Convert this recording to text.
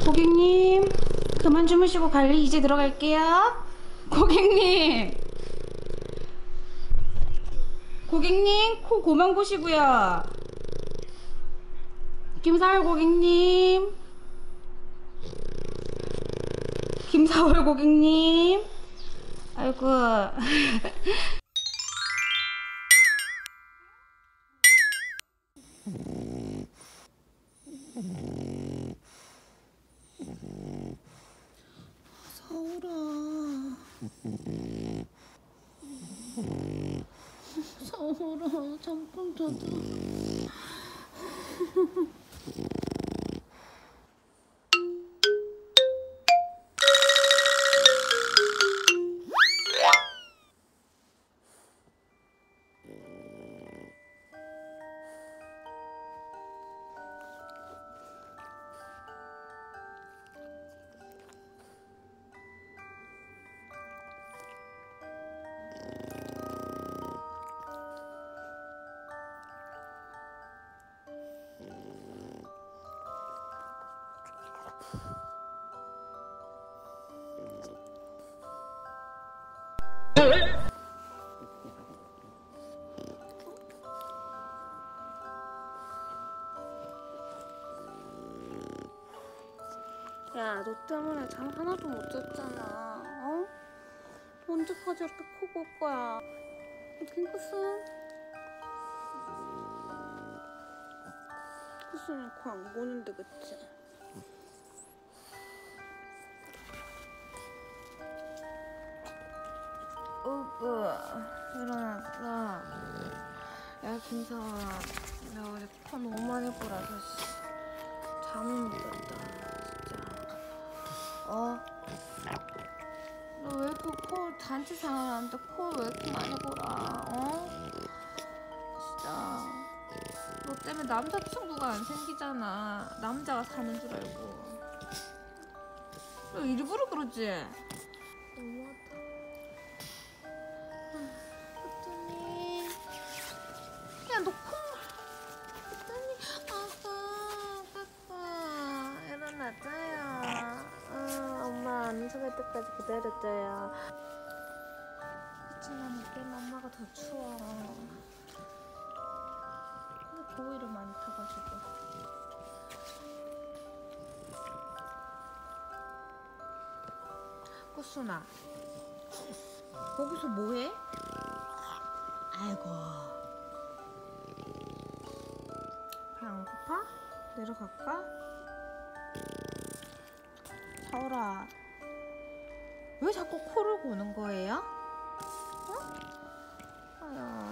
고객님, 그만 주무시고 관리 이제 들어갈게요. 고객님, 고객님, 코 고만 고시고요. 김사월 고객님, 김사월 고객님. 아이고. 사울아, 사울아, 잠깐 자자. 야, 너 때문에 잠 하나도 못 잤잖아. 어? 언제까지 이렇게 코 골 거야? 핑크스? 핑크스는 코 안 고는데, 그치? 일어났어. 야, 김사원아, 내가 어제 코 너무 많이 골아서 잠을 못 잤다. 너 왜 이렇게 코 단체 생활하는데 코 왜 이렇게 많이 골아? 진짜 너 때문에 남자친구가 안 생기잖아. 남자가 사는 줄 알고. 너 일부러 그러지? 너무하다. 어쩌니? 야, 너 콧물. 어쩌니? 아빠 일어났어요. 엄마 안 속을 때까지 기다렸어요. 그치만 이때는 엄마가 더 추워. 근데 더위를 많이 타가지고. 꽃순아, 거기서 뭐해? 아이고, 배 안 고파? 내려갈까? 사울아, 왜 자꾸 코를 고는 거예요? 어? 아야.